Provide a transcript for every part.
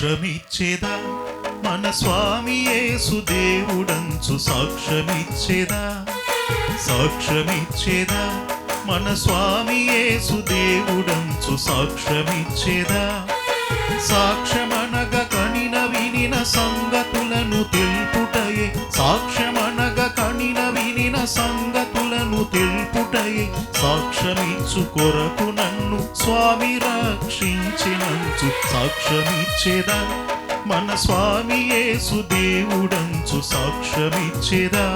సాక్ష్యమిచ్చేదా మన స్వామి యేసు దేవుడంచు సాక్ష్యమిచ్చేదా సాక్ష్యమిచ్చేదా మన స్వామి యేసు దేవుడంచు సాక్ష్యమిచ్చేదా సాక్ష్యమనగ కనిన వినిన సంగతులను తెలుపుటయే సాక్ష్యమనగ కనిన వినిన సంగతులను తెలుపుటయే సాక్ష్యమిచ్చు కొరకు నన్ను స్వామి రక్షించినంచు సాక్ష్యమిచ్చేదా మన స్వామి యేసు దేవుడంచు సాక్ష్యమిచ్చేదా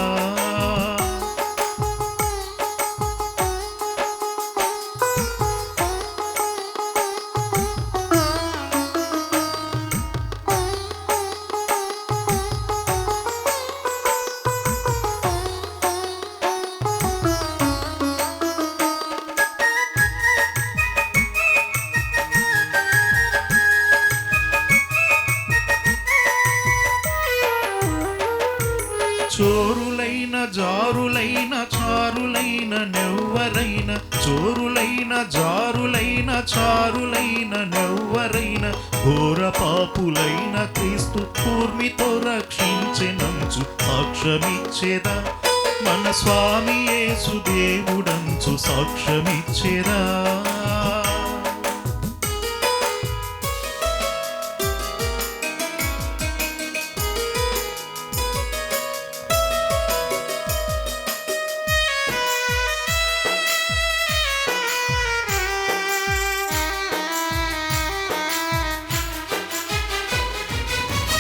చోరులైన జారులైన చారులైన నెవ్వరైన చోరులైన జారులైన చారులైన నెవ్వరైన ఘోర పాపులైన క్రీస్తు కూర్మితో రక్షించెనంచు సాక్ష్యమిచ్చేదా మన స్వామి యేసు దేవుడంచు సాక్ష్యమిచ్చేదా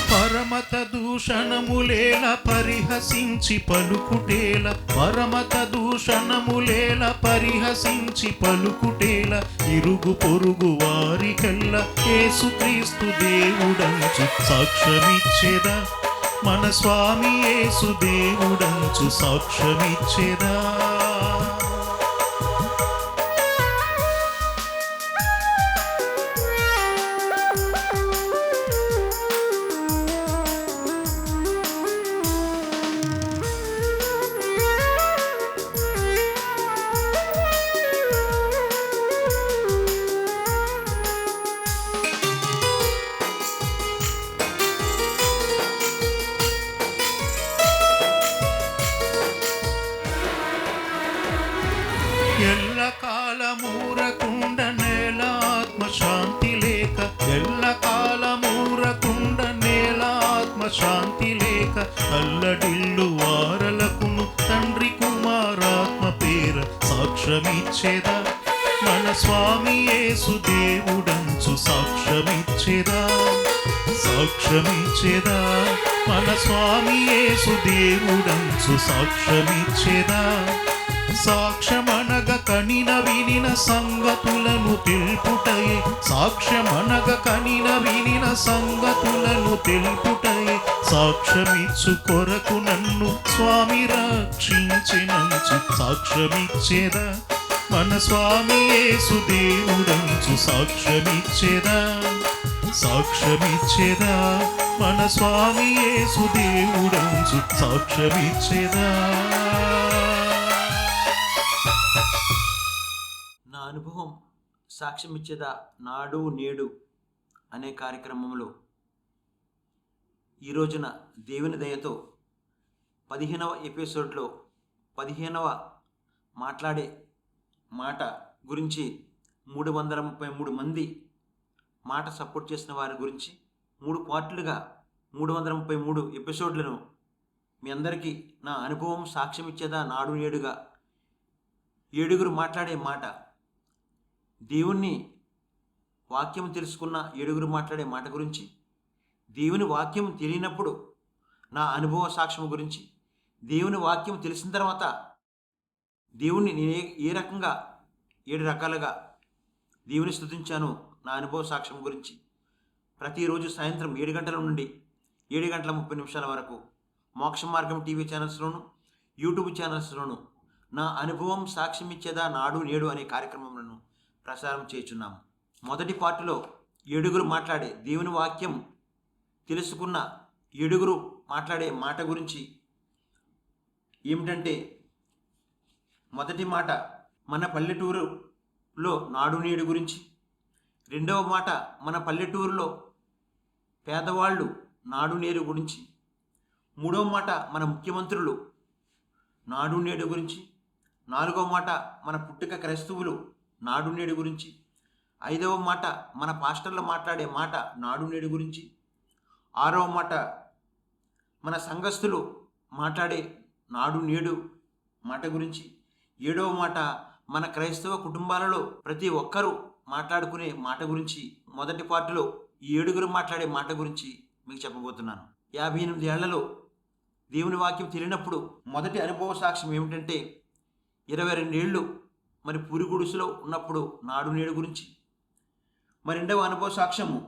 పరమత దూషణములేల పరిహసించి పలుకుటేల పరమత దూషణములేల పరిహసించి పలుకుటేల ఇరుగు పొరుగు వారికల్లా యేసుక్రీస్తు దేవుడంచు సాక్ష్యమిచ్చేదా మన స్వామి యేసు దేవుడంచు సాక్ష్యమిచ్చేదా ఎల్ల కాలమూరకుండ నేల ఆత్మశాంతి లేక ఎల్ల కాలమూరకుండ నేల ఆత్మశాంతి లేక అల్లడిల్లు వారలకును తండ్రి కుమారాత్మ పేర సాక్ష్యమిచ్చేదా మన స్వామి యేసు దేవుడంచు సాక్ష్యమిచ్చేదా సాక్ష్యమిచ్చేదా మన స్వామి యేసు దేవుడంచు సాక్ష్యమిచ్చేదా సాక్ష్యమనగ కనిన వినిన సంగతులను తెలుపుటయే సాక్ష్యమనగ కనిన వినిన సంగతులను తెలుపుటయే సాక్ష్యమిచ్చు కొరకు నన్ను స్వామి రక్షించినంచు సాక్ష్యమిచ్చేదా మన స్వామి యేసు దేవుడంచు సాక్ష్యమిచ్చేదా సాక్ష్యమిచ్చేదా మన స్వామి యేసు దేవుడంచు సాక్ష్యమిచ్చేదా నా అనుభవం సాక్ష్యం ఇచ్చేదా నాడు నేడు అనే కార్యక్రమంలో ఈ రోజున దేవుని దయతో 15వ ఎపిసోడ్లో 15వ మాట్లాడే మాట గురించి 333 మంది మాట సపోర్ట్ చేసిన వారి గురించి 3 పార్టులుగా 333 ఎపిసోడ్లను మీ అందరికీ నా అనుభవం సాక్ష్యం ఇచ్చేదా నాడు నేడుగా 7గురు మాట్లాడే మాట దేవుని వాక్యం తెలుసుకున్న 7గురు మాట్లాడే మాట గురించి దేవుని వాక్యం తెలియనప్పుడు నా అనుభవ సాక్ష్యం గురించి దేవుని వాక్యం తెలిసిన తర్వాత దేవుణ్ణి నేను ఏ రకంగా 7 రకాలుగా దేవుని స్తుతించాను నా అనుభవ సాక్ష్యం గురించి ప్రతిరోజు సాయంత్రం 7 గంటల నుండి 7 గంటల 30 నిమిషాల వరకు మోక్ష మార్గం టీవీ ఛానల్స్లోను యూట్యూబ్ ఛానల్స్లోను నా అనుభవం సాక్ష్యం ఇచ్చేదా నాడు నేడు అనే కార్యక్రమములను ప్రసారం చేయుచున్నాము. మొదటి పార్టులో 7గురు మాట్లాడే దేవుని వాక్యం తెలుసుకున్న 7గురు మాట్లాడే మాట గురించి ఏమిటంటే మొదటి మాట మన పల్లెటూరులో నాడు నేడు గురించి, రెండవ మాట మన పల్లెటూరులో పేదవాళ్ళు నాడు నేడు గురించి, మూడవ మాట మన ముఖ్యమంత్రులు నాడు నేడు గురించి, నాలుగవ మాట మన పుట్టుక క్రైస్తవులు నాడు నేడు గురించి, ఐదవ మాట మన పాస్టర్లు మాట్లాడే మాట నాడు నేడు గురించి, ఆరవ మాట మన సంఘస్థులు మాట్లాడే నాడు నేడు మాట గురించి, ఏడవ మాట మన క్రైస్తవ కుటుంబాలలో ప్రతి ఒక్కరూ మాట్లాడుకునే మాట గురించి, మొదటి పార్టీలో ఈ 7 మాట్లాడే మాట గురించి మీకు చెప్పబోతున్నాను. 58 ఏళ్లలో దేవుని వాక్యం తెలియనప్పుడు మొదటి అనుభవ సాక్ష్యం ఏమిటంటే 22 ఏళ్ళు మరి పూరి గుడిసెలో ఉన్నప్పుడు నాడు నేడు గురించి. మరి రెండవ అనుభవ సాక్ష్యము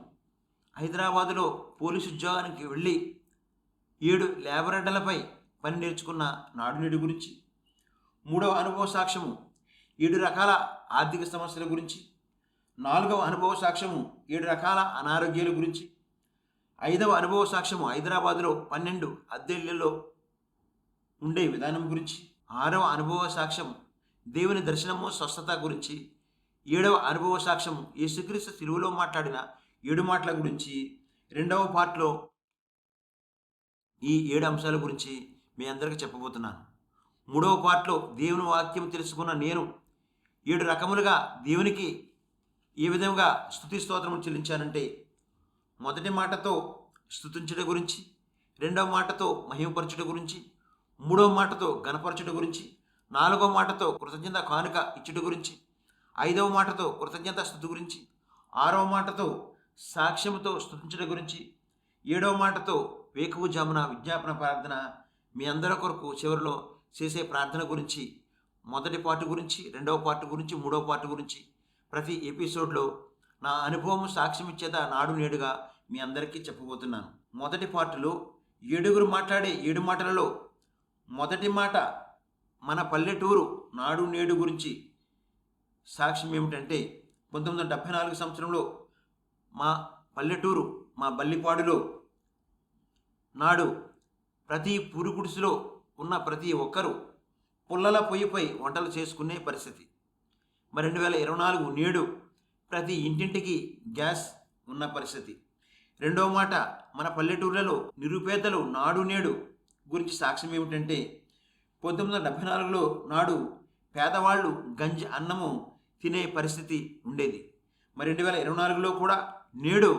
హైదరాబాదులో పోలీసు ఉద్యోగానికి వెళ్ళి 7 లేబరెడ్డలపై పని నేర్చుకున్న నాడు నేడు గురించి. మూడవ అనుభవ సాక్ష్యము 7 రకాల ఆర్థిక సమస్యల గురించి. నాలుగవ అనుభవ సాక్ష్యము 7 రకాల అనారోగ్యాల గురించి. ఐదవ అనుభవ సాక్ష్యము హైదరాబాదులో 12 అద్దెళ్లలో ఉండే విధానం గురించి. ఆరవ అనుభవ సాక్ష్యం దేవుని దర్శనము స్వస్థత గురించి. ఏడవ అనుభవ సాక్ష్యం యేసుక్రీస్తు సిలువలో మాట్లాడిన 7 మాటల గురించి. రెండవ పార్ట్లో ఈ 7 అంశాల గురించి మీ అందరికీ చెప్పబోతున్నాను. మూడవ పార్ట్లో దేవుని వాక్యం తెలుసుకున్న నేను 7 రకములుగా దేవునికి ఏ విధంగా స్తుతి స్తోత్రము చెల్లించానంటే, మొదటి మాటతో స్తుతించడం గురించి, రెండవ మాటతో మహిమపరచుట గురించి, మూడవ మాటతో ఘనపరచుట గురించి, నాలుగవ మాటతో కృతజ్ఞత కానుక ఇచ్చుట గురించి, ఐదవ మాటతో కృతజ్ఞత స్తుతి గురించి, ఆరవ మాటతో సాక్ష్యముతో స్తుతించడం గురించి, ఏడవ మాటతో వేకువజామున విజ్ఞాపన ప్రార్థన మీ అందరి కొరకు చివరిలో చేసే ప్రార్థన గురించి, మొదటి పార్ట్ గురించి, రెండవ పార్ట్ గురించి, మూడవ పార్ట్ గురించి ప్రతి ఎపిసోడ్లో నా అనుభవం సాక్ష్యం ఇచ్చేదా నాడు నేడుగా మీ అందరికీ చెప్పబోతున్నాను. మొదటి పార్టులో 7 మాట్లాడే 7 మాటలలో మొదటి మాట మన పల్లెటూరు నాడు నేడు గురించి సాక్ష్యం ఏమిటంటే, 1974 సంవత్సరంలో మా పల్లెటూరు మా బల్లిపాడులో నాడు ప్రతి పురుగుడిసిలో ఉన్న ప్రతి ఒక్కరూ పుల్లల పొయ్యిపై వంటలు చేసుకునే పరిస్థితి. మరి 2024 నేడు ప్రతి ఇంటింటికి గ్యాస్ ఉన్న పరిస్థితి. రెండవ మాట మన పల్లెటూర్లలో నిరుపేదలు నాడు నేడు గురించి సాక్ష్యం ఏమిటంటే, 1974లో నాడు పేదవాళ్ళు గంజి అన్నము తినే పరిస్థితి ఉండేది. మరి 2024లో కూడా నేడు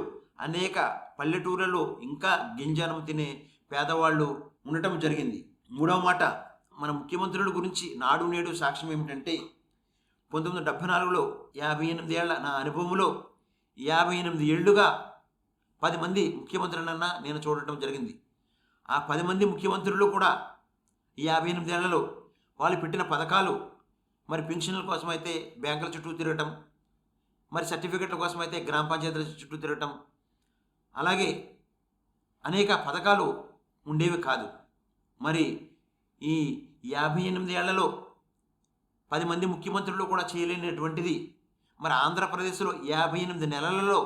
అనేక పల్లెటూర్లలో ఇంకా గింజానం తినే పేదవాళ్ళు ఉండటం జరిగింది. మూడవ మాట మన ముఖ్యమంత్రుల గురించి నాడు నేడు సాక్ష్యం ఏమిటంటే, 1974లో 58 ఏళ్ల నా అనుభవంలో 58 ఏళ్లుగా 10 మంది ముఖ్యమంత్రులన్నా నేను చూడటం జరిగింది. ఆ 10 మంది ముఖ్యమంత్రులు కూడా ఈ 58 ఏళ్లలో వాళ్ళు పెట్టిన పథకాలు, మరి పెన్షన్ల కోసం అయితే బ్యాంకుల చుట్టూ తిరగటం, మరి సర్టిఫికెట్ల కోసం అయితే గ్రామ పంచాయతీల చుట్టూ తిరగటం, అలాగే అనేక పథకాలు ఉండేవి కాదు. మరి ఈ 58 ఏళ్లలో 10 మంది ముఖ్యమంత్రులు కూడా చేయలేనటువంటిది మరి ఆంధ్రప్రదేశ్లో 58 నెలలలో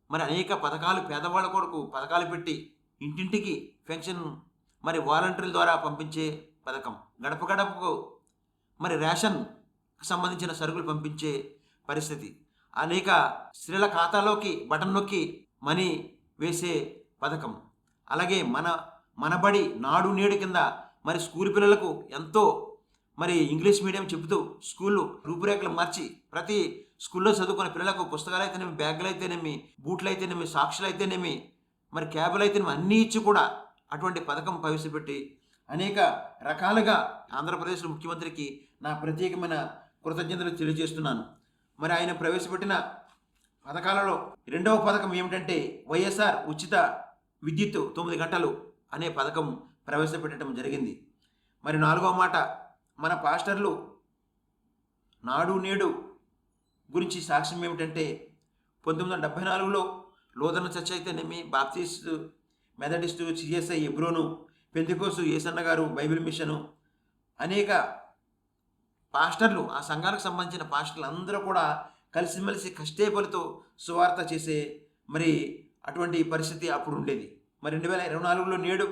మరి అనేక పథకాలు పేదవాళ్ళ కొరకు పథకాలు పెట్టి ఇంటింటికి పెన్షన్ మరి వాలంటీర్ల ద్వారా పంపించే పథకం, గడప గడపకు మరి రేషన్కి సంబంధించిన సరుకులు పంపించే పరిస్థితి, అనేక స్త్రీల ఖాతాలోకి బటన్ నొక్కి మనీ వేసే పథకం, అలాగే మనబడి నాడు నేడు కింద మరి స్కూల్ పిల్లలకు ఎంతో మరి ఇంగ్లీష్ మీడియం చెబుతూ స్కూళ్ళు రూపురేఖలు మార్చి ప్రతి స్కూల్లో చదువుకునే పిల్లలకు పుస్తకాలు అయితేనేమి, బ్యాగులు అయితేనేమి, బూట్లు అయితేనేమి, సాక్షులు అయితేనేమి, మరి క్యాబులు అయితేనేమి అన్నీ ఇచ్చి కూడా అటువంటి పథకం ప్రవేశపెట్టి అనేక రకాలుగా ఆంధ్రప్రదేశ్ ముఖ్యమంత్రికి నా ప్రత్యేకమైన కృతజ్ఞతలు తెలియజేస్తున్నాను. మరి ఆయన ప్రవేశపెట్టిన పథకాలలో రెండవ పథకం ఏమిటంటే వైఎస్ఆర్ ఉచిత విద్యుత్ 9 గంటలు అనే పథకం ప్రవేశపెట్టడం జరిగింది. మరి నాలుగవ మాట మన పాస్టర్లు నాడు నేడు గురించి సాక్ష్యం ఏమిటంటే, 1974లో లోదన చర్చ్ అయితేనేమి, baptist, methodist, CSI, Hebron, pentecost, Yesanna గారు, బైబిల్ మిషను, అనేక పాస్టర్లు ఆ సంఘానికి సంబంధించిన పాస్టర్లు అందరూ కూడా కలిసిమెలిసి కష్టేపలతో సువార్త చేసే మరి అటువంటి పరిస్థితి అప్పుడు ఉండేది. మరి 2024లో నేడు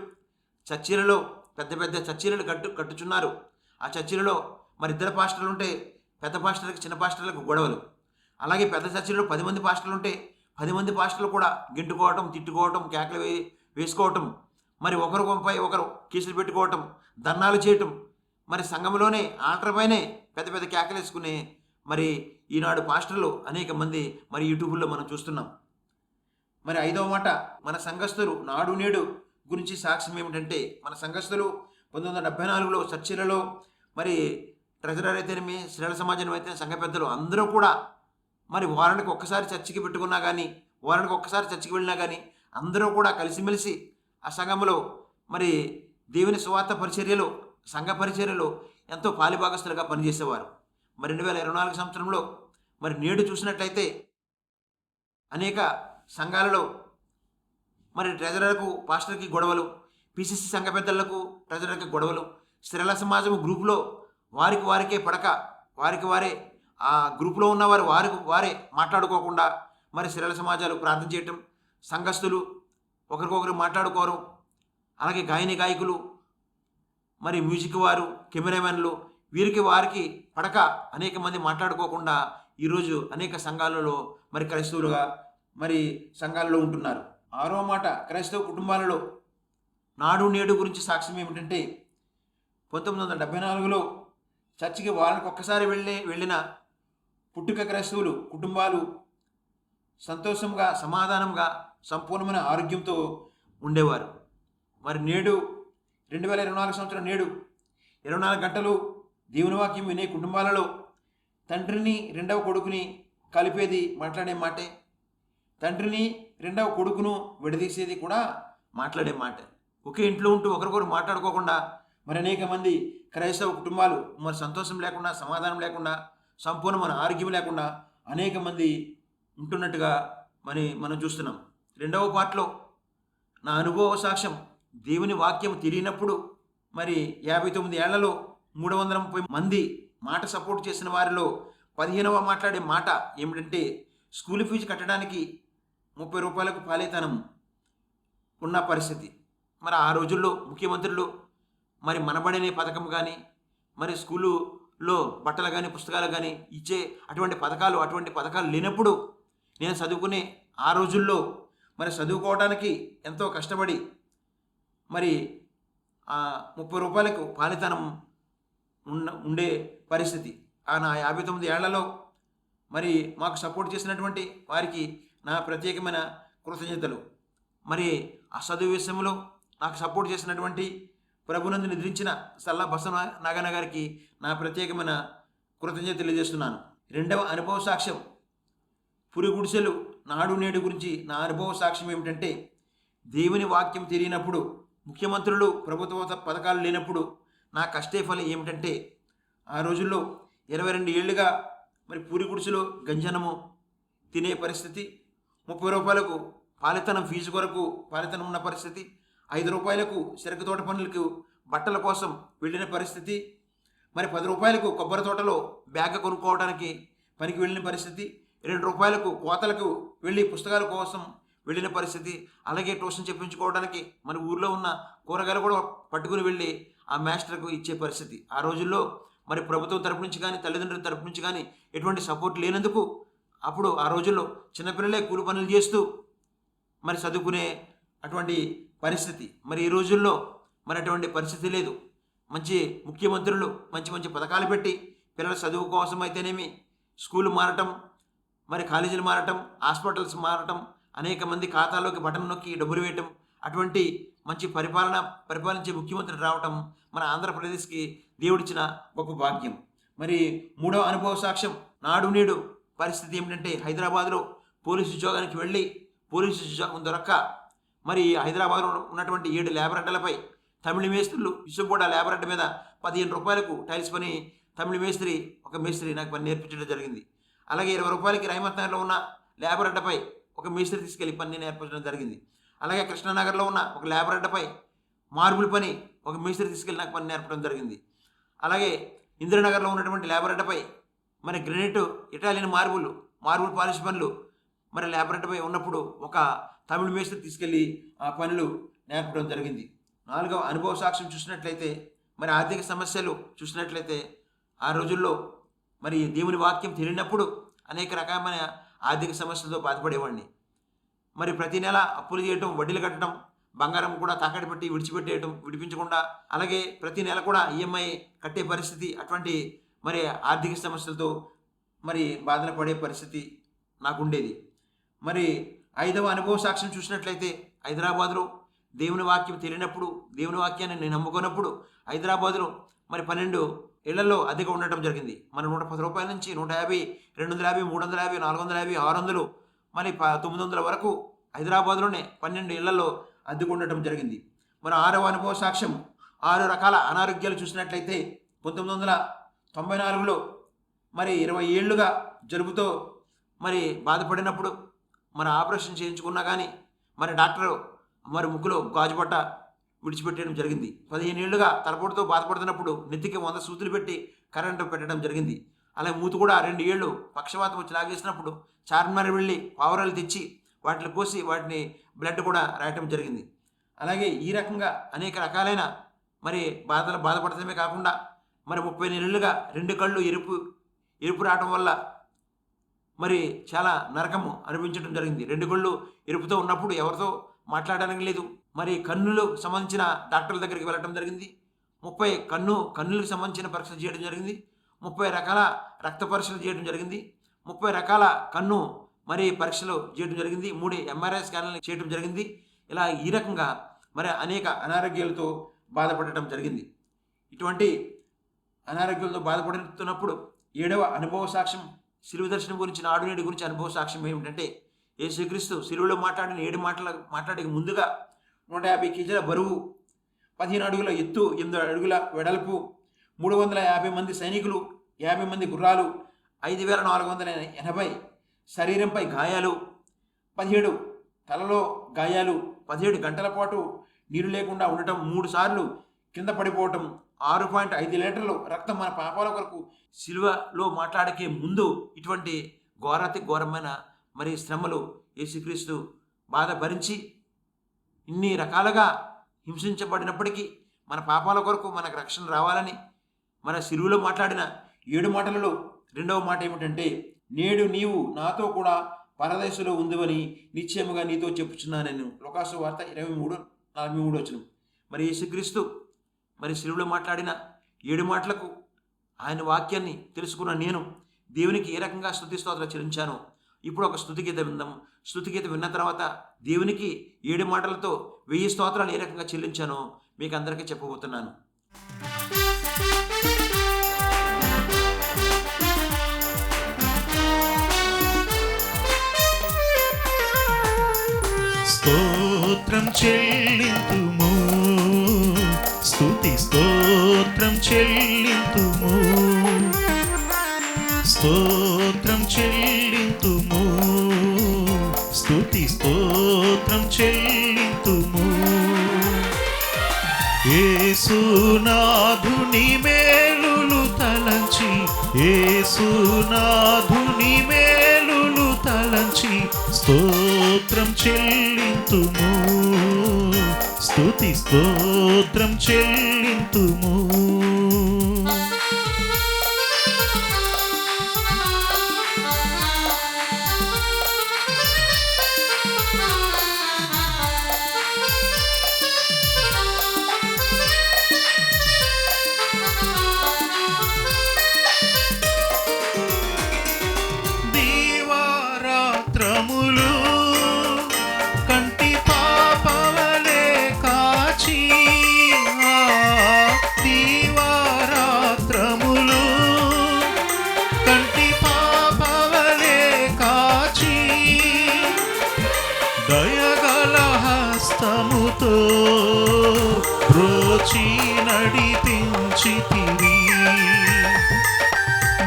చర్చిలలో పెద్ద పెద్ద చర్చిలను కట్టుచున్నారు. ఆ చర్చిలలో మరి 2 పాస్టర్లు ఉంటే పెద్ద పాస్టర్లకు చిన్న పాస్టర్లకు గొడవలు, అలాగే పెద్ద చర్చిలో 10 మంది పాస్టర్లు ఉంటే 10 మంది పాస్టర్లు కూడా గింటుకోవటం, తిట్టుకోవటం, కేకలు వేసుకోవటం, మరి ఒకరిపై ఒకరు కేసులు పెట్టుకోవటం, ధర్నాలు చేయటం, మరి సంఘంలోనే ఆల్టర్పైనే పెద్ద పెద్ద కేకలు వేసుకునే మరి ఈనాడు పాస్టర్లు అనేక మంది మరి యూట్యూబ్లో మనం చూస్తున్నాం. మరి 5వ మాట, మన సంఘస్థులు నాడు నేడు గురించి సాక్ష్యం ఏమిటంటే, మన సంఘస్థులు 1974లో చర్చిలలో మరి ట్రెజరర్ అయితేనేమి, శ్రీల సమాజం అయితే సంఘ పెద్దలు అందరూ కూడా మరి వారానికి ఒక్కసారి చర్చికి పెట్టుకున్నా కానీ, వారానికి ఒక్కసారి చర్చికి వెళ్ళినా కానీ అందరూ కూడా కలిసిమెలిసి ఆ సంఘంలో మరి దేవుని సువార్త పరిచర్యలో, సంఘ పరిచర్యలో ఎంతో పాలిభాగస్తులుగా పనిచేసేవారు. మరి 2024 సంవత్సరంలో మరి నేడు చూసినట్లయితే అనేక సంఘాలలో మరి ట్రెజరర్కు పాస్టర్కి గొడవలు, పిసిసి సంఘ పెద్దలకు ట్రెజరర్కి గొడవలు, శ్రీల సమాజం గ్రూపులో వారికి వారికే పడక, వారికి వారే ఆ గ్రూపులో ఉన్నవారు వారే మాట్లాడుకోకుండా మరి శ్రీల సమాజాలు ప్రార్థన చేయటం, సంఘస్థులు ఒకరికొకరు మాట్లాడుకోరు, అలాగే గాయకులు, మరి మ్యూజిక్ వారు, కెమెరామెన్లు వీరికి వారికి పడక అనేక మంది మాట్లాడుకోకుండా ఈరోజు అనేక సంఘాలలో మరి క్రైస్తవులుగా మరి సంఘాలలో ఉంటున్నారు. 6వ మాట, క్రైస్తవ కుటుంబాలలో నాడు నేడు గురించి సాక్ష్యం ఏమిటంటే, 1974లో చర్చికి వారానికి ఒక్కసారి వెళ్ళిన పుట్టుక క్రైస్తవులు కుటుంబాలు సంతోషంగా, సమాధానంగా, సంపూర్ణమైన ఆరోగ్యంతో ఉండేవారు. మరి నేడు 2024 సంవత్సరం నేడు 24 గంటలు దేవుని వాక్యం వినే కుటుంబాలలో తండ్రిని రెండవ కొడుకుని కలిపేది మాట్లాడే మాటే, తండ్రిని రెండవ కొడుకును విడదీసేది కూడా మాట్లాడే మాట. ఒకే ఇంట్లో ఉంటూ ఒకరికొకరు మాట్లాడుకోకుండా మరి అనేక మంది క్రైస్తవ కుటుంబాలు మరి సంతోషం లేకుండా, సమాధానం లేకుండా, సంపూర్ణమైన ఆరోగ్యం లేకుండా అనేక మంది ఉంటున్నట్టుగా మనం చూస్తున్నాం. 2వ పార్ట్లో నా అనుభవ సాక్ష్యం, దేవుని వాక్యం తిరిగినప్పుడు మరి 59 ఏళ్లలో 330 మంది మాట సపోర్ట్ చేసిన వారిలో 15వ మాట్లాడే మాట ఏమిటంటే, స్కూల్ ఫీజు కట్టడానికి 30 రూపాయలకు పాలేతనం ఉన్న పరిస్థితి. మరి ఆ రోజుల్లో ముఖ్యమంత్రులు మరి మనబడనే పథకం కానీ, మరి స్కూలులో బట్టలు కానీ, పుస్తకాలు కానీ ఇచ్చే అటువంటి పథకాలు లేనప్పుడు నేను చదువుకునే ఆ రోజుల్లో మరి చదువుకోవడానికి ఎంతో కష్టపడి మరి 30 రూపాయలకు పాలితనం ఉండే పరిస్థితి. నా 59 ఏళ్లలో మరి మాకు సపోర్ట్ చేసినటువంటి వారికి నా ప్రత్యేకమైన కృతజ్ఞతలు. మరి ఆ చదువు విషయంలో నాకు సపోర్ట్ చేసినటువంటి ప్రభునందు నిద్రించిన సల్లా బసవ నాగన్న గారికి నా ప్రత్యేకమైన కృతజ్ఞత తెలియజేస్తున్నాను. 2వ అనుభవ సాక్ష్యం, పురి గుడిసెలు నాడు నేడు గురించి నా అనుభవ సాక్ష్యం ఏమిటంటే, దేవుని వాక్యం తెలియనప్పుడు, ముఖ్యమంత్రులు ప్రభుత్వ పథకాలు లేనప్పుడు నా కష్టే ఫలం ఏమిటంటే, ఆ రోజుల్లో 22 ఏళ్ళుగా మరి పూరి గుడిసెలో గంజనము తినే పరిస్థితి, 30 రూపాయలకు పాలితనం ఫీజు కొరకు పాలితనం ఉన్న పరిస్థితి, 5 రూపాయలకు చెరకు తోట పనులకు బట్టల కోసం వెళ్ళిన పరిస్థితి, మరి 10 రూపాయలకు కొబ్బరి తోటలో బ్యాగ్ కొనుక్కోవడానికి పనికి వెళ్ళిన పరిస్థితి, 2 రూపాయలకు కోతలకు వెళ్ళి పుస్తకాల కోసం వెళ్ళిన పరిస్థితి, అలాగే ట్యూషన్ చెప్పించుకోవడానికి మన ఊర్లో ఉన్న కూరగాయలు కూడా పట్టుకుని వెళ్ళి ఆ మాస్టర్కు ఇచ్చే పరిస్థితి. ఆ రోజుల్లో మరి ప్రభుత్వం తరపు నుంచి కానీ, తల్లిదండ్రుల తరపు నుంచి కానీ ఎటువంటి సపోర్ట్ లేనందుకు అప్పుడు ఆ రోజుల్లో చిన్నపిల్లలే కూలి పనులు చేస్తూ మరి చదువుకునే అటువంటి పరిస్థితి. మరి ఈ రోజుల్లో మరి అటువంటి పరిస్థితి లేదు. మంచి ముఖ్యమంత్రులు మంచి మంచి పథకాలు పెట్టి పిల్లల చదువు కోసం అయితేనేమి, స్కూల్ మారటం, మరి కాలేజీలు మారటం, హాస్పిటల్స్ మారటం, అనేక మంది ఖాతాలోకి బటన్ నొక్కి డబ్బులు వేయటం, అటువంటి మంచి పరిపాలించే ముఖ్యమంత్రి రావటం మన ఆంధ్రప్రదేశ్కి దేవుడిచ్చిన గొప్ప భాగ్యం. మరి 3వ అనుభవ సాక్ష్యం, నాడు నేడు పరిస్థితి ఏమిటంటే, హైదరాబాద్లో పోలీసు ఉద్యోగానికి వెళ్ళి పోలీసు ఉద్యోగం దొరక్క మరి హైదరాబాద్లో ఉన్నటువంటి 7 లేబర్ అడ్డలపై తమిళ మేస్త్రులు ఇసుగూడ లేబర్ అడ్డ మీద 15 రూపాయలకు టైల్స్ పని తమిళ ఒక మేస్త్రి నాకు పని నేర్పించడం జరిగింది. అలాగే 20 రూపాయలకి రహమత్ నగర్లో ఉన్న లేబర్ అడ్డపై ఒక మేస్త్రి తీసుకెళ్లి పని నేర్పించడం జరిగింది. అలాగే కృష్ణానగర్లో ఉన్న ఒక లేబర్ అడ్డపై మార్బుల్ పని ఒక మేస్త్రి తీసుకెళ్లి నాకు పని నేర్పడం జరిగింది. అలాగే ఇందిరానగర్లో ఉన్నటువంటి లేబర్ అడ్డపై మరి గ్రెనైట్, ఇటాలియన్ మార్బుల్ పాలిష్ పనులు మరి లేబర్ అడ్డపై ఉన్నప్పుడు ఒక తమిళ మేస్త్రి తీసుకెళ్ళి ఆ పనులు నేర్పడం జరిగింది. 4వ అనుభవ సాక్ష్యం చూసినట్లయితే, మరి ఆర్థిక సమస్యలు చూసినట్లయితే, ఆ రోజుల్లో మరి దేవుని వాక్యం తెలియనప్పుడు అనేక రకమైన ఆర్థిక సమస్యలతో బాధపడేవాడిని. మరి ప్రతి నెల అప్పులు చేయటం, వడ్డీలు కట్టడం, బంగారం కూడా తాకట్టు పెట్టి విడిచిపెట్టేయటం, విడిపించకుండా, అలాగే ప్రతి నెల కూడా ఈఎంఐ కట్టే పరిస్థితి, అటువంటి మరి ఆర్థిక సమస్యలతో మరి బాధలు పడే పరిస్థితి నాకు ఉండేది. మరి 5వ అనుభవ సాక్ష్యం చూసినట్లయితే, హైదరాబాద్లో దేవుని వాక్యం తెలియనప్పుడు, దేవుని వాక్యాన్ని నేను నమ్ముకున్నప్పుడు హైదరాబాద్లో మరి 12 ఇళ్లలో అద్దెగా ఉండటం జరిగింది. మన 110 రూపాయల నుంచి 150, 250, 350, 450, 600, మరి 900 వరకు హైదరాబాద్లోనే 12 ఇళ్లలో అద్దెకు ఉండటం జరిగింది. మరి 6వ అనుభవ సాక్ష్యం, 6 రకాల అనారోగ్యాలు చూసినట్లయితే 1994లో మరి 20 ఏళ్లుగా జలుబుతో మరి బాధపడినప్పుడు మరి ఆపరేషన్ చేయించుకున్నా కానీ మరి డాక్టర్ మరి ముక్కులో గాజుపట్ట విడిచిపెట్టడం జరిగింది. 15 ఏళ్లుగా తలపోటుతో బాధపడుతున్నప్పుడు నెత్తికి 100 సూదులు పెట్టి కరెంటు పెట్టడం జరిగింది. అలాగే మూతి కూడా 2 ఏళ్ళు పక్షవాతం వచ్చి లాగేసినప్పుడు చార్మినార్ వెళ్ళి పావురాలు తెచ్చి వాటిని కోసి వాటిని బ్లడ్ కూడా రాయటం జరిగింది. అలాగే ఈ రకంగా అనేక రకాలైన మరి బాధపడటమే కాకుండా మరి 30 నెలలుగా 2 కళ్ళు ఎరుపు రావటం వల్ల మరి చాలా నరకము అనిపించడం జరిగింది. 2 కళ్ళు ఎరుపుతో ఉన్నప్పుడు ఎవరితో మాట్లాడడానికి లేదు. మరి కన్నులకు సంబంధించిన డాక్టర్ల దగ్గరికి వెళ్ళటం జరిగింది. 30 కన్నులకు సంబంధించిన పరీక్షలు చేయడం జరిగింది. 30 రకాల రక్త పరీక్షలు చేయడం జరిగింది. 30 రకాల కన్ను మరి పరీక్షలు చేయడం జరిగింది. 3 ఎంఆర్ఐ స్కాన్లు చేయడం జరిగింది. ఇలా ఈ రకంగా మరి అనేక అనారోగ్యాలతో బాధపడటం జరిగింది. ఇటువంటి అనారోగ్యాలతో బాధపడుతున్నప్పుడు 7వ అనుభవ సాక్ష్యం, శిలువ దర్శనం గురించి, నాడు నేడు గురించి అనుభవ సాక్ష్యం ఏమిటంటే, యేసుక్రీస్తు శిలువలో మాట్లాడిన 7 మాటలకి ముందుగా 150 కేజీల బరువు, 15 అడుగుల ఎత్తు, 8 అడుగుల వెడల్పు, 350 మంది సైనికులు, 50 మంది గుర్రాలు, 5480 శరీరంపై గాయాలు, 17 తలలో గాయాలు, 17 గంటల పాటు నీరు లేకుండా ఉండటం, 3 సార్లు కింద పడిపోవటం, 6.5 లీటర్లు రక్తం మన పాపాల కొరకు శిలువలో మాట్లాడకే ముందు ఇటువంటి ఘోరమైన మరి శ్రమలు యేసుక్రీస్తు బాధ భరించి ఇన్ని రకాలుగా హింసించబడినప్పటికీ మన పాపాల కొరకు మనకు రక్షణ రావాలని మన శిలువలో మాట్లాడిన 7 మాటలలో 2వ మాట ఏమిటంటే, నేడు నీవు నాతో కూడా పరదేశంలో ఉందివని నిశ్చయముగా నీతో చెప్పుచున్నాను నేను. లోకాసు వార్త 23:43. మరి యేసుక్రీస్తు మరి శిలువలో మాట్లాడిన 7 మాటలకు ఆయన వాక్యాన్ని తెలుసుకున్న నేను దేవునికి ఏ రకంగా స్తుతి స్తోత్రాలు చెల్లించానో ఇప్పుడు ఒక స్తుతిగీత విందాం. స్తుతిగీత విన్న తర్వాత దేవునికి 7 మాటలతో 1000 స్తోత్రాలు ఏ రకంగా చెల్లించానో మీకు అందరికీ చెప్పబోతున్నాను. స్తోత్రం చెల్లింతుము, స్తుతి స్తోత్రం చెల్లింతుము, స్తోత్రం చెల్లింతుము, స్తుతి స్తోత్రం చెల్లింతుము. యేసునాథుని మేలులు తలంచి, యేసునాథుని మేలులు తలంచి స్తోత్రం చెల్లింతుము, స్తుతి స్తోత్రం చెల్లింతుము. దీవారాత్రములు కంటి పాపవలే కాచి, దీవారాత్రములు కంటి పాపవలే కాచి, దయగల హస్తముతో బ్రోచి నడిపించితివి,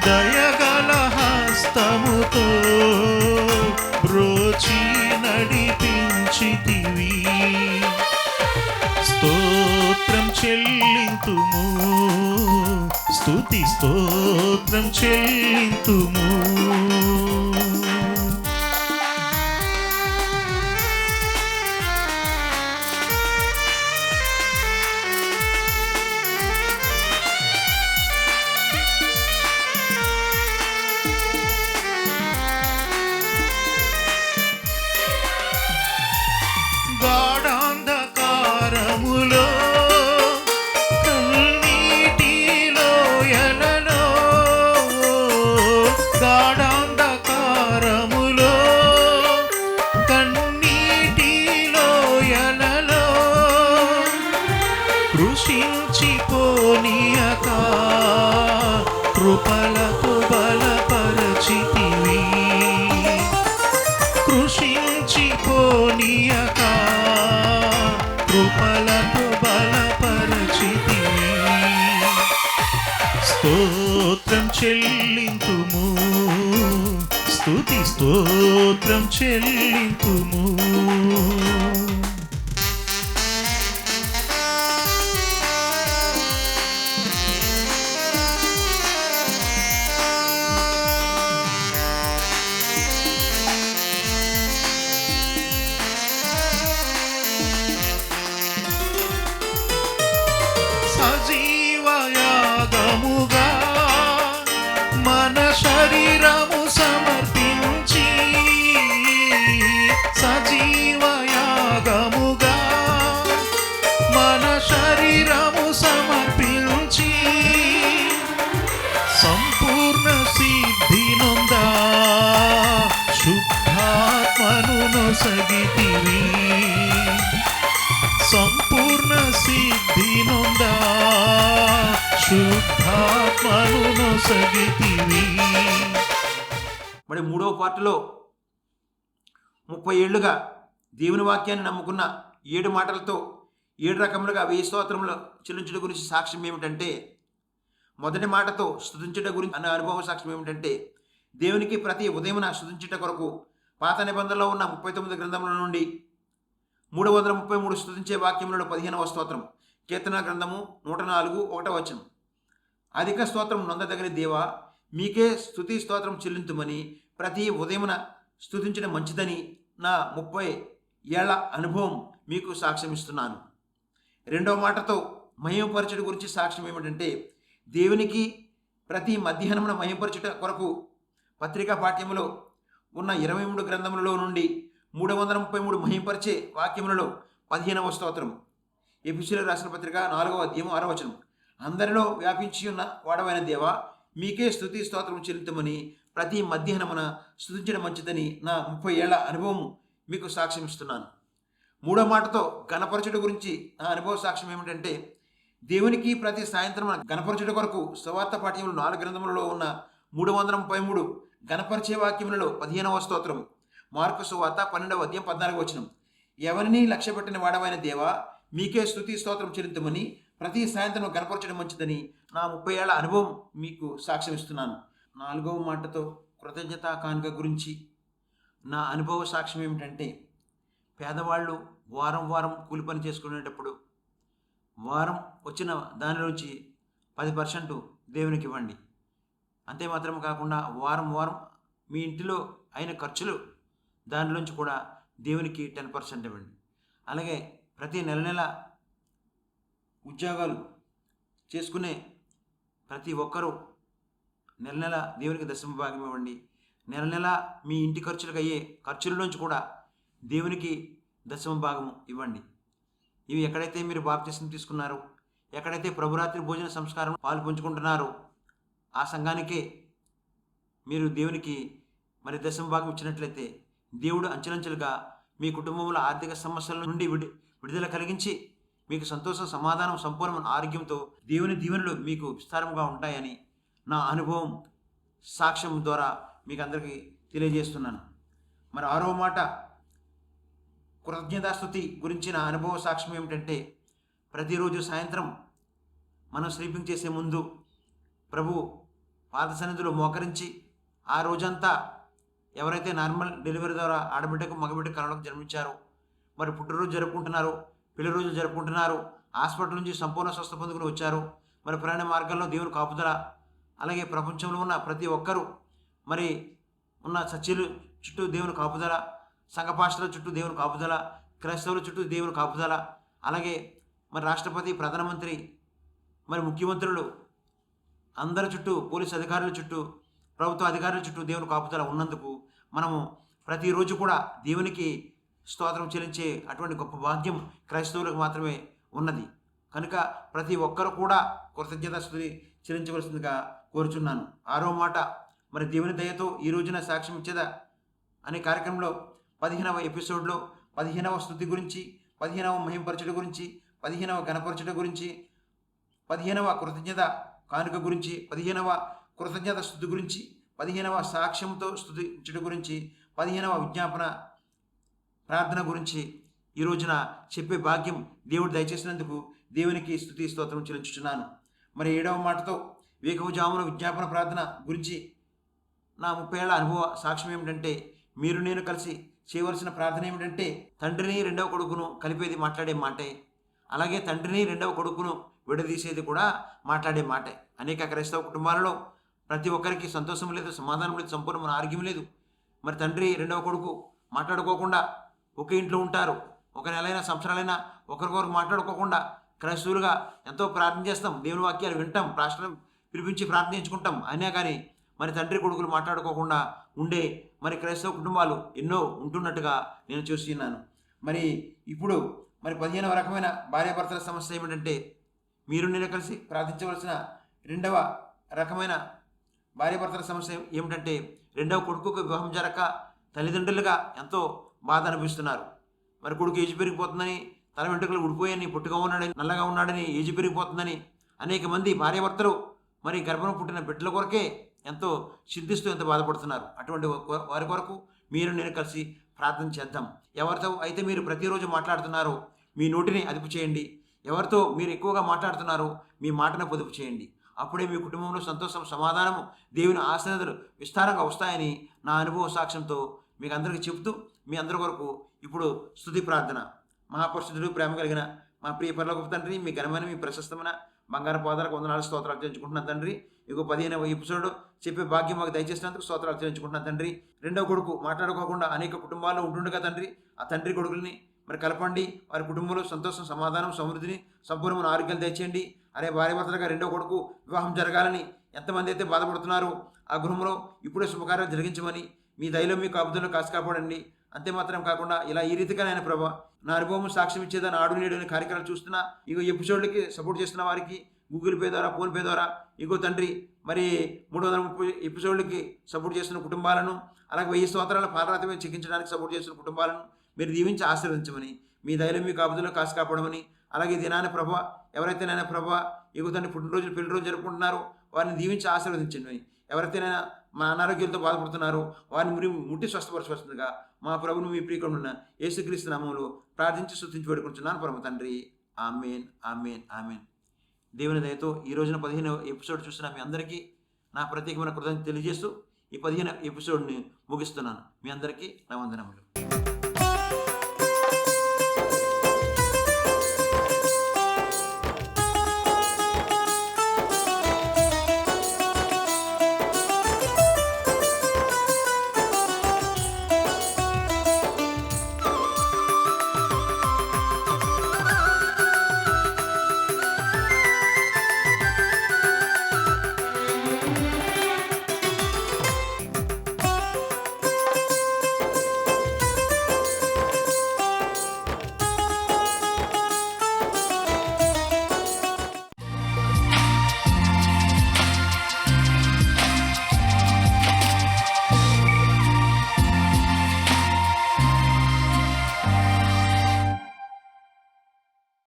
దయగల హస్తముతో బ్రోచి నడిపించితివి. స్తోత్రం చెల్లింతుము, స్తుతి స్తోత్రం చెల్లింతుము. కృషించిపోనీయక కృపలతో బలపరచితివి. కృషించిపోనీయక కృపలతో బలపరచితివి. స్తోత్రం చెల్లింతుము, స్తుతి స్తోత్రం చెల్లింతుము. సజీవయాగముగా మన శరీరము సమర్పించి, సజీవయాగముగా మన శరీరము సమర్పించి, సంపూర్ణ సిద్ధి నొందా శుద్ధాత్మను నొసగితివి. సంపూర్ణ సిద్ధి నొందా శుద్ధాత్మను నొసగితివి. మరి 3వ పార్టులో 30 ఏళ్లుగా దేవుని వాక్యాన్ని నమ్ముకున్న 7 మాటలతో 7 రకములుగా 1000 స్తోత్రములు చెల్లించడం గురించి సాక్ష్యం ఏమిటంటే, మొదటి మాటతో స్తుతించుట గురించి అన్న అనుభవ సాక్ష్యం ఏమిటంటే, దేవునికి ప్రతి ఉదయమున స్తుతించుట కొరకు పాత నిబంధనలో ఉన్న 39 గ్రంథముల నుండి 333 స్తుతించే వాక్యములలో 15వ స్తోత్రం, కీర్తన గ్రంథము 104 1వ వచనం. అధిక స్తోత్రం నొందదగిన దేవా, మీకే స్తుతి స్తోత్రం చెల్లింతుమని ప్రతి ఉదయమున స్తుతించడం మంచిదని నా 30 ఏళ్ల అనుభవం మీకు సాక్ష్యం ఇస్తున్నాను. రెండవ మాటతో మహిమపరచుట గురించి సాక్ష్యం ఏమిటంటే, దేవునికి ప్రతి మధ్యాహ్నమున మహిమపరచుట కొరకు పత్రికా పాఠ్యములో ఉన్న 23 గ్రంథములలో నుండి 333 మహిమపరిచే వాక్యములలో 15వ స్తోత్రం, ఎఫెసీయులకు రాసిన పత్రిక 4వ అధ్యాయం 6వ వచనం. అందరిలో వ్యాపించి ఉన్న వాడవైన దేవా, మీకే స్తుతి స్తోత్రం చెల్లించమని ప్రతి మధ్యాహ్నమున స్తుతించడం మంచిదని నా 30 ఏళ్ల అనుభవం మీకు సాక్ష్యం ఇస్తున్నాను. మూడో మాటతో గణపరచుట గురించి నా అనుభవ సాక్ష్యం ఏమిటంటే, దేవునికి ప్రతి సాయంత్రం గణపరచుట కొరకు సువార్త పాఠ్యములు 4 గ్రంథములలో ఉన్న 333 గణపరిచే వాక్యములలో 15వ స్తోత్రం, మార్కు సువార్త 12వ అధ్యాయం 14వ వచనం. ఎవరిని లక్ష్యపెట్టిన వాడవైన దేవా, మీకే స్తుతి స్తోత్రం చెల్లించమని ప్రతి సాయంత్రం గణపరచడం మంచిదని నా 30 ఏళ్ల అనుభవం మీకు సాక్ష్యం ఇస్తున్నాను. 4వ మాటతో కృతజ్ఞతా కానుక గురించి నా అనుభవ సాక్ష్యం ఏమిటంటే, పేదవాళ్ళు వారం వారం కూలి పని చేసుకునేటప్పుడు వారం వచ్చిన దానిలోంచి 10% దేవునికి ఇవ్వండి. అంతే మాత్రం కాకుండా వారం వారం మీ ఇంటిలో అయిన ఖర్చులు దానిలోంచి కూడా దేవునికి 10% ఇవ్వండి. అలాగే ప్రతి నెల నెల ఉద్యోగాలు చేసుకునే ప్రతి ఒక్కరూ నెల నెల దేవునికి దశమ భాగం ఇవ్వండి. నెల నెల మీ ఇంటి ఖర్చులకు అయ్యే ఖర్చులలోంచి కూడా దేవునికి దశమ భాగము ఇవ్వండి. ఇవి ఎక్కడైతే మీరు బాప్తిసం తీసుకున్నారో, ఎక్కడైతే ప్రభురాత్రి భోజన సంస్కారం పాలు పంచుకుంటున్నారో ఆ సంఘానికే మీరు దేవునికి మరి దశమ భాగం ఇచ్చినట్లయితే దేవుడు అంచెలంచెలుగా మీ కుటుంబంలో ఆర్థిక సమస్యల నుండి విడుదల కలిగించి మీకు సంతోషం, సమాధానం, సంపూర్ణమైన ఆరోగ్యంతో దేవుని దీవెనలు మీకు విస్తారంగా ఉంటాయని నా అనుభవం సాక్ష్యం ద్వారా మీకు అందరికీ తెలియజేస్తున్నాను. మరి 6వ మాట కృతజ్ఞతాస్తుతి గురించి నా అనుభవ సాక్ష్యం ఏమిటంటే, ప్రతిరోజు సాయంత్రం మనం స్లీపింగ్ చేసే ముందు ప్రభు పాద సన్నిధిలో మోకరించి ఆ రోజంతా ఎవరైతే నార్మల్ డెలివరీ ద్వారా ఆడబిడ్డకు మగబిడ్డ కలలకు జన్మించారో, మరి పుట్టినరోజు జరుపుకుంటున్నారు, పెళ్లి రోజులు జరుపుకుంటున్నారు, హాస్పిటల్ నుంచి సంపూర్ణ స్వస్థ పొందుకుని వచ్చారు, మరి ప్రయాణ మార్గంలో దేవుని కాపుదల, అలాగే ప్రపంచంలో ఉన్న ప్రతి ఒక్కరూ మరి ఉన్న చర్చిలు చుట్టూ దేవుని కాపుదల, సంఘ పాస్టర్ల చుట్టూ దేవుని కాపుదల, క్రైస్తవుల చుట్టూ దేవుని కాపుదల, అలాగే మరి రాష్ట్రపతి, ప్రధానమంత్రి, మరి ముఖ్యమంత్రులు అందరి చుట్టూ, పోలీసు అధికారుల చుట్టూ, ప్రభుత్వ అధికారుల చుట్టూ దేవుని కాపుదల ఉన్నందుకు మనము ప్రతిరోజు కూడా దేవునికి స్తోత్రం చెల్లించే అటువంటి గొప్ప భాగ్యం క్రైస్తవులకు మాత్రమే ఉన్నది. కనుక ప్రతి ఒక్కరు కూడా కృతజ్ఞతాస్తుతి చెల్లించవలసిందిగా కోరుచున్నాను. 6వ మాట, మరి దేవుని దయతో ఈ రోజున సాక్ష్యం ఇచ్చేదా అనే కార్యక్రమంలో 15వ ఎపిసోడ్లో 15వ స్తుతి గురించి, 15వ మహిమపరచుట గురించి, 15వ గణపరచుట గురించి, 15వ కృతజ్ఞత కానుక గురించి, 15వ కృతజ్ఞత స్తుతి గురించి, 15వ సాక్ష్యంతో స్తుతించుట గురించి, 15వ విజ్ఞాపన ప్రార్థన గురించి ఈ రోజున చెప్పే భాగ్యం దేవుడు దయచేసినందుకు దేవునికి స్తుతి స్తోత్రం చెల్లించుచున్నాను. మరి 7వ మాటతో వేకువజామున విజ్ఞాపన ప్రార్థన గురించి నా 30 ఏళ్ల అనుభవ సాక్ష్యం ఏమిటంటే, మీరు నేను కలిసి చేయవలసిన ప్రార్థన ఏమిటంటే, తండ్రిని రెండవ కొడుకును కలిపేది మాట్లాడే మాటే, అలాగే తండ్రిని రెండవ కొడుకును విడదీసేది కూడా మాట్లాడే మాటే. అనేక క్రైస్తవ కుటుంబాలలో ప్రతి ఒక్కరికి సంతోషం లేదు, సమాధానం లేదు, సంపూర్ణమైన ఆరోగ్యం లేదు. మరి తండ్రి రెండవ కొడుకు మాట్లాడుకోకుండా ఒకే ఇంట్లో ఉంటారు. ఒక నెలైనా సంవత్సరాలైనా ఒకరికొకరు మాట్లాడుకోకుండా క్రైస్తవులుగా ఎంతో ప్రార్థన చేస్తాం, దేవుని వాక్యాలు వింటాం, ప్రార్థన పిలిపించి ప్రార్థించుకుంటాం. అయినా కానీ మరి తండ్రి కొడుకులు మాట్లాడుకోకుండా ఉండే మరి క్రైస్తవ కుటుంబాలు ఎన్నో ఉంటున్నట్టుగా నేను చూస్తున్నాను. మరి ఇప్పుడు మరి 15వ రకమైన భార్యాభర్తల సమస్య ఏమిటంటే, మీరు నేను కలిసి ప్రార్థించవలసిన రెండవ రకమైన భార్యాభర్తల సమస్య ఏమిటంటే, రెండవ కొడుకుకు వివాహం జరగక తల్లిదండ్రులుగా ఎంతో బాధ అనిపిస్తున్నారు. మరి కొడుకు ఏజ్ పెరిగిపోతుందని, తల వెంట్రుకలు ఊడిపోయాయని, పొట్టుగా ఉన్నాడని, నల్లగా ఉన్నాడని, ఏజ్ పెరిగిపోతుందని అనేక మంది భార్యాభర్తలు మరి గర్భం పుట్టిన బిడ్డల కొరకే ఎంతో చింతిస్తూ ఎంతో బాధపడుతున్నారు. అటువంటి వారి కొరకు మీరు నేను కలిసి ప్రార్థన చేద్దాం. ఎవరితో అయితే మీరు ప్రతిరోజు మాట్లాడుతున్నారో మీ నోటిని అదుపు చేయండి. ఎవరితో మీరు ఎక్కువగా మాట్లాడుతున్నారో మీ మాటను పొదుపు చేయండి. అప్పుడే మీ కుటుంబంలో సంతోషం, సమాధానము, దేవుని ఆశీర్వాదాలు విస్తారంగా వస్తాయని నా అనుభవ సాక్ష్యంతో మీకు అందరికీ చెబుతూ, మీ అందరి కొరకు ఇప్పుడు స్తుతి ప్రార్థన. మహాపరిశుద్ధుడు, ప్రేమ కలిగిన మా ప్రియ పరలోకపు తండ్రి, మీ ఘనమైన మీ ప్రశస్తమైన బంగారు పాదాలకు వందనాలు స్తోత్రాలు చెల్లించుకుంటున్నాను తండ్రి. ఇగో 15వ ఎపిసోడ్ చెప్పే భాగ్యం మాకు దయచేసినందుకు స్తోత్రాలు చెల్లించుకుంటున్నాను తండ్రి. రెండవ కొడుకు మాట్లాడుకోకుండా అనేక కుటుంబాల్లో ఉంటుండగా తండ్రి, ఆ తండ్రి కొడుకుల్ని మరి కలపండి. వారి కుటుంబంలో సంతోషం, సమాధానం, సమృద్ధిని, సంపూర్ణమైన ఆరోగ్యాలు దయచేయండి. అరే భార్యాభర్తలుగా రెండవ కొడుకు వివాహం జరగాలని ఎంతమంది అయితే బాధపడుతున్నారో ఆ గృహంలో ఇప్పుడే శుభకార్యాలు జరిగించమని మీ దయలో మీ కాపుదలను కాసి కాపాడండి. అంతే మాత్రం కాకుండా ఇలా ఈ రీతిగా నేను ప్రభా నా అనుభవం సాక్ష్యం ఇచ్చేదని ఆడు నేడు అనే కార్యక్రమాలు చూస్తున్నా ఇగో ఎపిసోడ్లకి సపోర్ట్ చేస్తున్న వారికి గూగుల్ పే ద్వారా, ఫోన్పే ద్వారా ఇగో తండ్రి మరి 330 ఎపిసోడ్లకి సపోర్ట్ చేస్తున్న కుటుంబాలను, అలాగే 1000 స్తోత్రాల పాలరాతి మీద చెక్కించడానికి సపోర్ట్ చేస్తున్న కుటుంబాలను మీరు దీవించి ఆశీర్వదించమని, మీ దయలో మీ కాపుదలను కాసి కాపాడమని, అలాగే దినాన్ని ప్రభా ఎవరైతే నాయన ప్రభా ఇగో తండ్రి పుట్టినరోజు పెళ్లి రోజు జరుపుకుంటున్నారో వారిని దీవించి ఆశీర్వదించండి. ఎవరైతే మా అనారోగ్యాలతో బాధపడుతున్నారో వారిని ముట్టి స్వస్థపరచవలసిందిగా మా ప్రభువును మీ ప్రియకుడున్న యేసుక్రీస్తు నామములో ప్రార్థించి స్తుతించి వేడుకుంటున్నాను పరమ తండ్రి. ఆమేన్, ఆమేన్, ఆమేన్. దేవుని దయతో ఈ రోజున 15వ ఎపిసోడ్ చూసిన మీ అందరికీ నా ప్రత్యేకమైన కృతజ్ఞత తెలియజేస్తూ ఈ 15వ ఎపిసోడ్ని ముగిస్తున్నాను. మీ అందరికీ నా వందనములు.